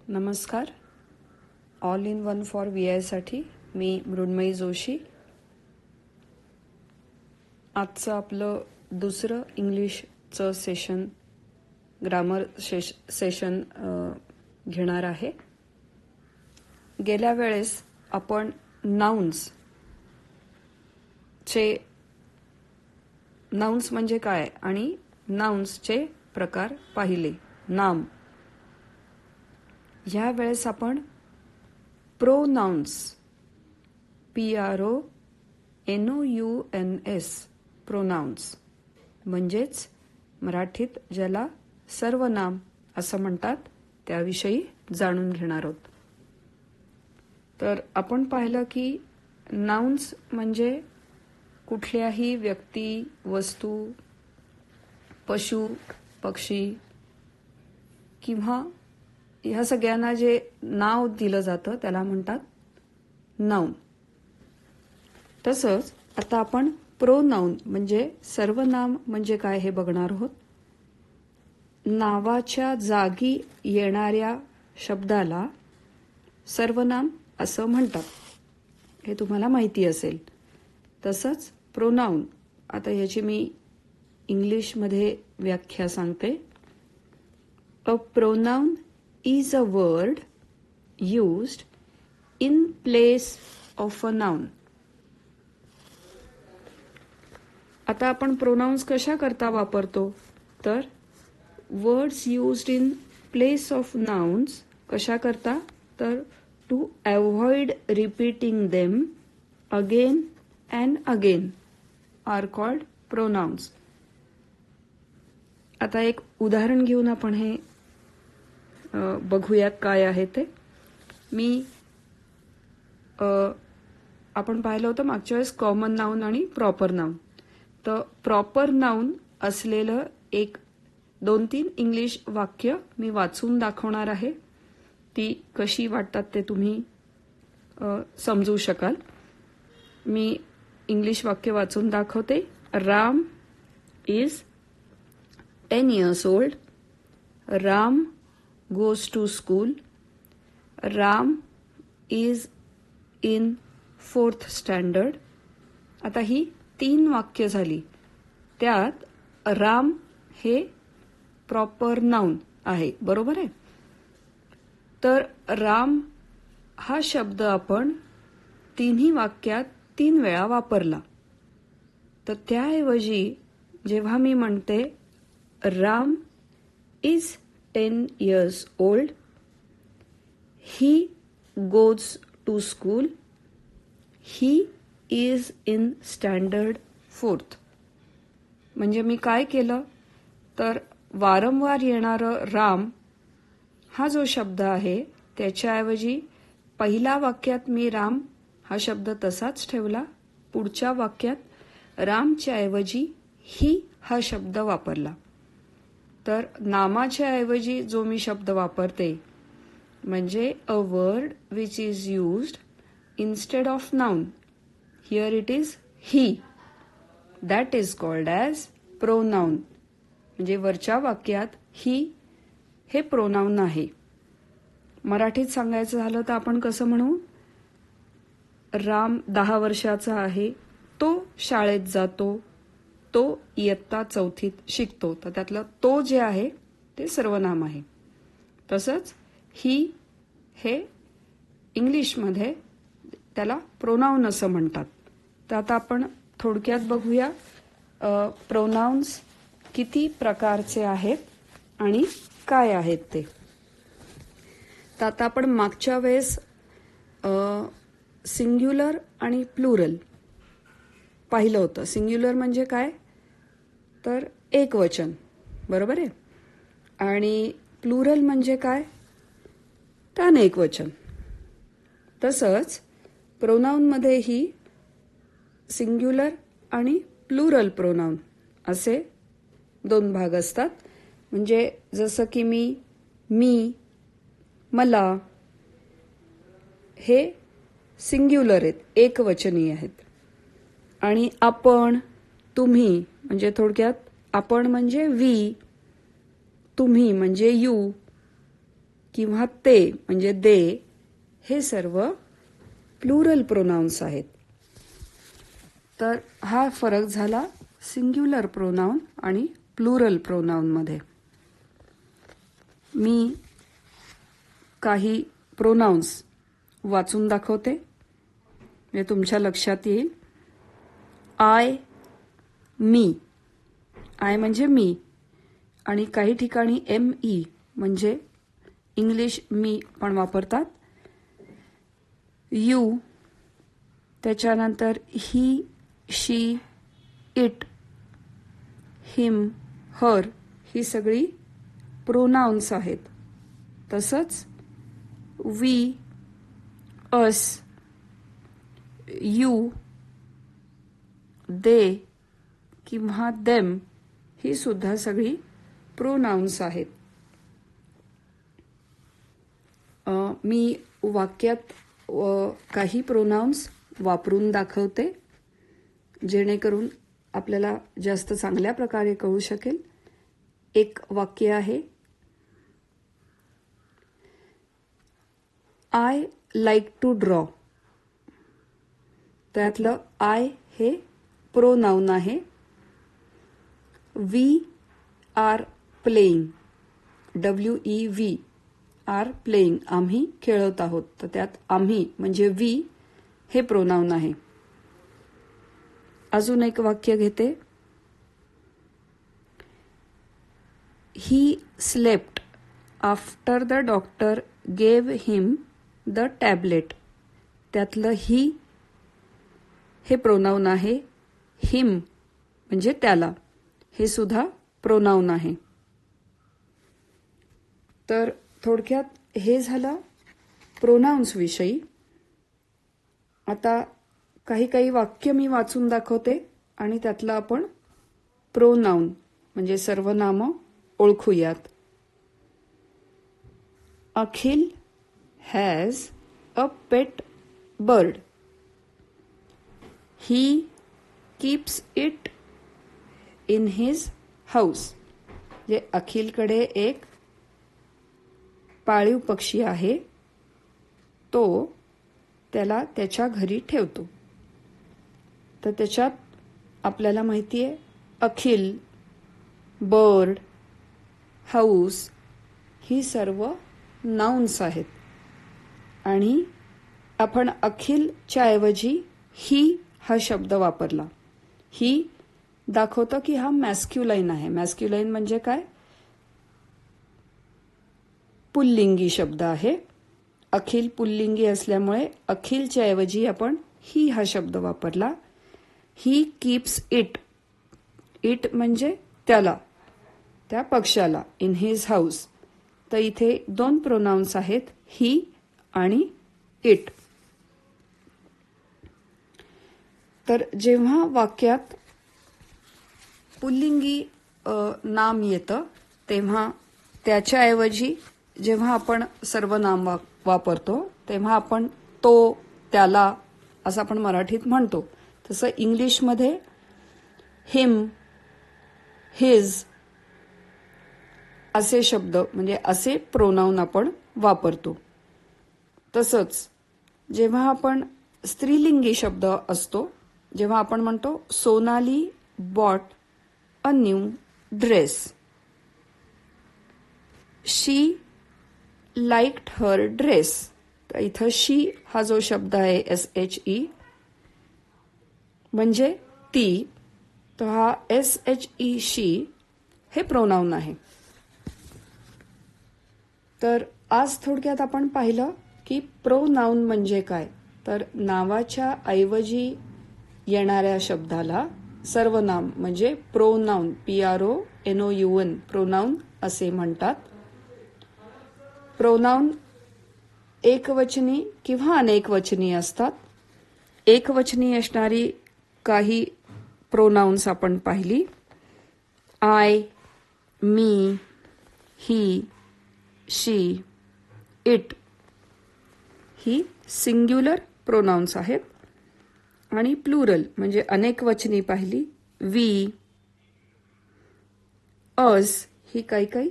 नमस्कार. All in one for VI मी मृण्मयी जोशी. आजचं आपलं दुसरं इंग्लिशचं सेशन, ग्रामर सेशन घेणार आहे. गेल्या वेळेस आपण नाउन्स म्हणजे काय आणि नाउन्सचे प्रकार पाहिले. नाम. ह्या वेळेस आपण प्रोनाउन्स, PRONOUNS, प्रोनाउन्स म्हणजेच मराठीत ज्याला सर्वनाम असं म्हणतात त्याविषयी जाणून घेणार आहोत. तर आपण पाहिलं की नाउन्स म्हणजे कुठल्याही व्यक्ती, वस्तू, पशु, पक्षी किंवा ह्या सगळ्यांना जे नाव दिलं जातं त्याला म्हणतात नाउन. तसंच आता आपण प्रोनाउन म्हणजे सर्वनाम म्हणजे काय हे बघणार आहोत. नावाच्या जागी येणाऱ्या शब्दाला सर्वनाम असं म्हणतात, हे तुम्हाला माहिती असेल. तसंच प्रोनाउन, आता ह्याची मी इंग्लिशमध्ये व्याख्या सांगते. A pronoun is a word used in place of a noun. आता आपण प्रोनाउन्स कशा करता वापरतो, तर words used in place of nouns कशा करता, तर to avoid repeating them again and again are called pronouns. आता एक उदाहरण घेऊन आपण हे बघूयात काय आहे ते. आपण पाहिलं होतं मागच्या वेळेस कॉमन नाउन आणि प्रॉपर नाउन. तर प्रॉपर नाउन असलेलं 1-2-3 इंग्लिश वाक्य मी वाचून दाखवणार आहे. ती कशी वाटतात ते तुम्ही समजू शकाल. मी इंग्लिश वाक्य वाचून दाखवते. Ram is 10 years old. Ram goes to school. Ram is in 4th standard. आता ही 3 वाक्य झाली. त्यात राम हे प्रॉपर नाउन आहे, बरोबर आहे. तर राम हा शब्द आपण 3ही वाक्यात 3 वेळा वापरला. तर त्याऐवजी जेव्हा मी म्हणते Ram is 10 years old, he goes to school, he is in standard 4th. म्हणजे मी काय केलं, तर वारंवार येणारं राम हा जो शब्द आहे त्याच्याऐवजी पहिल्या वाक्यात मी राम हा शब्द तसाच ठेवला. पुढच्या वाक्यात रामच्या ऐवजी ही हा शब्द वापरला. तर नामाच्या ऐवजी जो मी शब्द वापरते म्हणजे a word which is used instead of noun. Here it is he. That is called as pronoun. म्हणजे वरच्या वाक्यात ही हे प्रोनाउन आहे. मराठीत सांगायचं झालं तर आपण कसं म्हणू, राम 10 वर्षाचा आहे, तो शाळेत जातो, तो इयत्ता 4थीत शिकतो. तर त्यातलं तो जे आहे ते सर्वनाम आहे. तसंच ही हे इंग्लिशमध्ये त्याला प्रोनाउन असं म्हणतात. तर आता आपण थोडक्यात बघूया प्रोनाउन्स किती प्रकारचे आहेत आणि काय आहेत ते. तर आता आपण मागच्या वेळेस सिंग्युलर आणि प्लुरल पाहिलं होतं. सिंग्युलर म्हणजे काय, तर एक वचन, बरोबर आहे. आणि प्लुरल म्हणजे काय, तर अनेक वचन. तसंच प्रोनाउनमध्येही सिंग्युलर आणि प्लुरल प्रोनाउन असे 2 भाग असतात. म्हणजे जसं की मी, मला हे सिंग्युलर आहेत, एकवचनी आहेत. आणि आपण, तुम्ही म्हणजे थोडक्यात आपण म्हणजे वी, तुम्ही म्हणजे यू, किंवा ते म्हणजे दे हे सर्व प्लुरल प्रोनाउन्स आहेत. तर हा फरक झाला सिंग्युलर प्रोनाउन आणि प्लुरल प्रोनाउनमध्ये. मी काही प्रोनाउन्स वाचून दाखवते म्हणजे तुमच्या लक्षात येईल. I, me. आय म्हणजे मी आणि काही ठिकाणी ME म्हणजे इंग्लिश मी पण वापरतात. यू, त्याच्यानंतर ही, शी, इट, हिम, हर ही सगळी प्रोनाउन्स आहेत. तसंच वी, अस, यू, दे किंवा देम ही सुद्धा सगळी प्रोनाउन्स आहेत. मी वाक्यात काही प्रोनाउन्स वापरून दाखवते जेणेकरून आपल्याला जास्त चांगल्या प्रकारे कळू शकेल. एक वाक्य आहे, आय लाईक टू ड्रॉ. त्यातलं आय हे प्रोनाउन आहे. We are playing, WEV are playing, आम्ही खेळत आहोत. तर त्यात आम्ही म्हणजे वी हे प्रोनाउन आहे. अजून एक वाक्य घेते. He slept after the doctor gave him the tablet. त्यातलं ही हे प्रोनाउन आहे. हिम म्हणजे त्याला, हे सुद्धा प्रोनाउन आहे. तर थोडक्यात हे झालं प्रोनाउन्स विषयी. आता काही वाक्य मी वाचून दाखवते आणि त्यातलं आपण प्रोनाउन म्हणजे सर्वनामं ओळखूयात. Akhil has a pet bird. He keeps it in his house. म्हणजे अखिलकडे एक पाळीव पक्षी आहे, तो त्याला त्याच्या घरी ठेवतो. तर त्याच्यात आपल्याला माहिती आहे अखिल, बर्ड, हाऊस ही सर्व नाउन्स आहेत. आणि आपण अखिलच्या ऐवजी ही हा शब्द वापरला. ही दाखवतं की हा मॅस्क्युलाइन आहे. मॅस्क्युलाइन म्हणजे काय? पुल्लिंगी शब्द आहे. अखिल पुल्लिंगी असल्यामुळे अखिलच्या ऐवजी आपण ही हा शब्द वापरला. ही कीप्स इट. इट म्हणजे त्याला, त्या पक्ष्याला, इन हिज हाऊस. तर इथे दोन प्रोनाउन्स आहेत, ही आणि इट. तर जेव्हा वाक्यात पुल्लिंगी नाम येतं तेव्हा त्याच्याऐवजी जेव्हा आपण सर्वनाम वापरतो तेव्हा आपण तो, त्याला असं आपण मराठीत म्हणतो. तसं इंग्लिशमध्ये हिम, हिज असे शब्द म्हणजे असे प्रोनाउन आपण वापरतो. तसंच जेव्हा आपण स्त्रीलिंगी शब्द असतो, जेव्हा आपण म्हणतो Sonali bought a new dress. She liked her dress. तर इथं शी हा जो शब्द आहे SHE म्हणजे ती, तर हा SHE शी हे प्रोनाउन आहे. तर आज थोडक्यात आपण पाहिलं की प्रोनाउन म्हणजे काय. तर नावाच्या ऐवजी येणाऱ्या शब्दाला सर्वनाम म्हणजे प्रोनाउन, PRONOUN प्रोनाउन असे म्हणतात. प्रोनाउन एकवचनी किंवा अनेकवचनी असतात. एकवचनी असणारी काही प्रोनाउन्स आपण पाहिली. I, me, he, she, it he singular pronounce आहेत. आणि प्लुरल म्हणजे अनेकवचनी पाहिली. वी, अस ही काही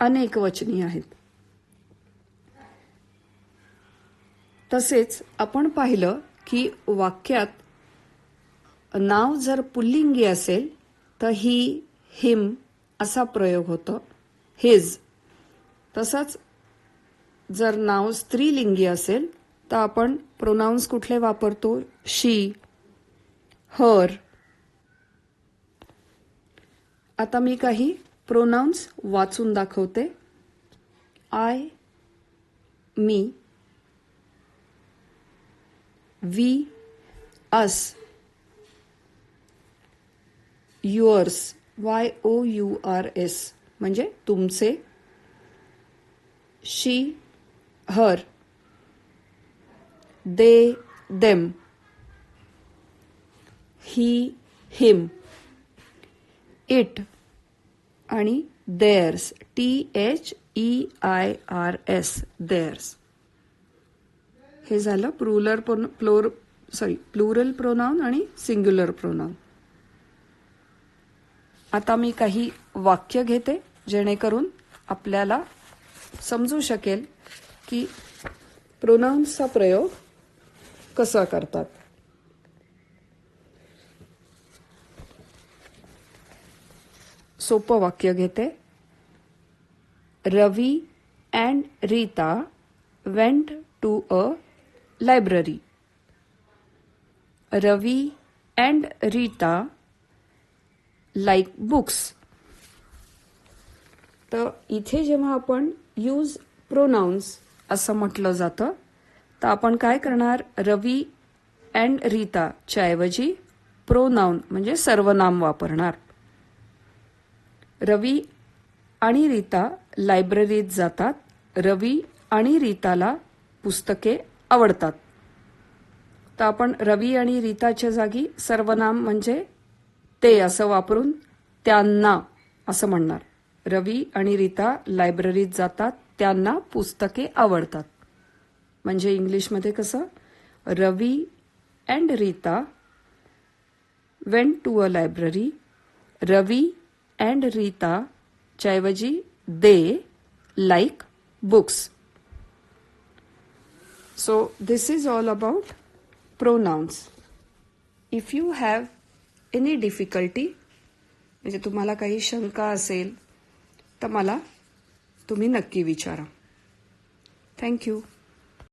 अनेकवचनी आहेत. तसेच आपण पाहिलं की वाक्यात नाव जर पुल्लिंगी असेल तर ही, हिम असा प्रयोग होतो, हिज. तसंच जर नाव स्त्रीलिंगी असेल तर आपण प्रोनाउन्स कुठले वापरतो? शी, हर. आता मी काही प्रोनाउन्स वाचून दाखवते. I, me, we, us, yours, YOURS म्हणजे तुमचे, she, her, they, them, he, him, it आणि देअर्स, THEIRS, देअर्स. हे झालं प्लुरल प्रोनाउन आणि सिंग्युलर प्रोनाउन. आता मी काही वाक्य घेते जेणेकरून आपल्याला समजू शकेल की प्रोनाउन्सचा प्रयोग कसा करतात. सोपं वाक्य घेते. Ravi and Rita went to a library. Ravi and Rita like books. तर इथे जेव्हा आपण यूज प्रोनाउन्स असं म्हटलं जातं तर आपण काय करणार? रवी अँड रीताच्या ऐवजी प्रोनाउन म्हणजे सर्वनाम वापरणार. रवी आणि रीता लायब्ररीत जातात. रवी आणि रीताला पुस्तके आवडतात. तर आपण रवी आणि रीताच्या जागी सर्वनाम म्हणजे ते असं वापरून त्यांना असं म्हणणार. रवी आणि रीता लायब्ररीत जातात, त्यांना पुस्तके आवडतात. म्हणजे इंग्लिशमध्ये कसं? Ravi and Rita went to a library. Ravi and रीताच्या ऐवजी they like books. So this is all about pronouns. If you have any difficulty, म्हणजे तुम्हाला काही शंका असेल तर मला तुम्ही नक्की विचारा. थँक्यू.